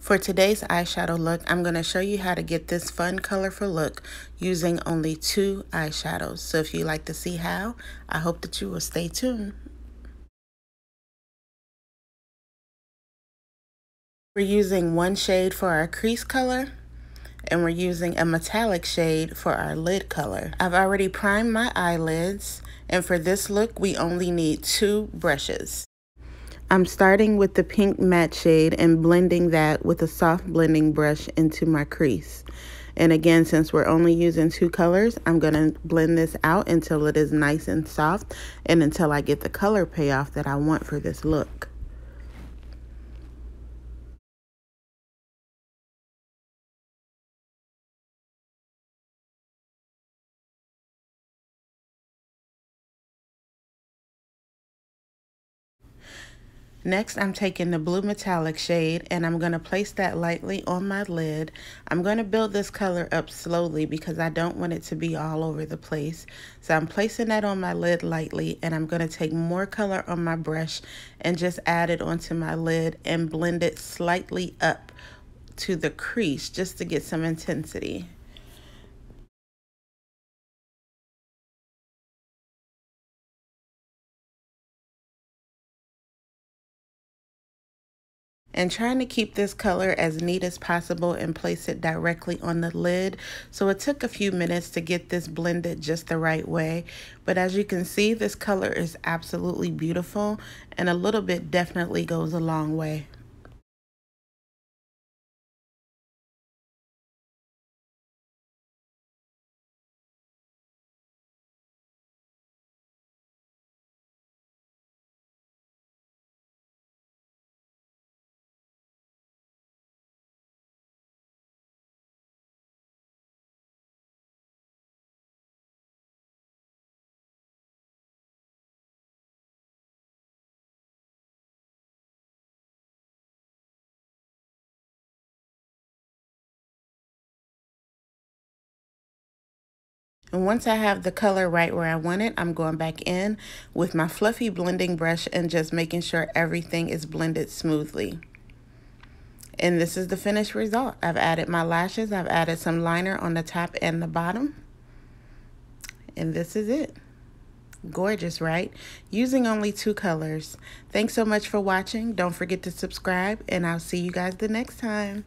For today's eyeshadow look, I'm going to show you how to get this fun, colorful look using only 2 eyeshadows. So if you'd like to see how, I hope that you will stay tuned. We're using one shade for our crease color, and we're using a metallic shade for our lid color. I've already primed my eyelids, and for this look, we only need 2 brushes. I'm starting with the pink matte shade and blending that with a soft blending brush into my crease. And again, since we're only using 2 colors, I'm going to blend this out until it is nice and soft and until I get the color payoff that I want for this look. Next, I'm taking the blue metallic shade and I'm going to place that lightly on my lid. I'm going to build this color up slowly because I don't want it to be all over the place. So I'm placing that on my lid lightly, and I'm going to take more color on my brush and just add it onto my lid and blend it slightly up to the crease just to get some intensity. And trying to keep this color as neat as possible and place it directly on the lid. So it took a few minutes to get this blended just the right way. But as you can see, this color is absolutely beautiful, and a little bit definitely goes a long way. And once I have the color right where I want it, I'm going back in with my fluffy blending brush and just making sure everything is blended smoothly. And this is the finished result. I've added my lashes, I've added some liner on the top and the bottom. And this is it. Gorgeous, right? Using only 2 colors. Thanks so much for watching. Don't forget to subscribe, and I'll see you guys the next time.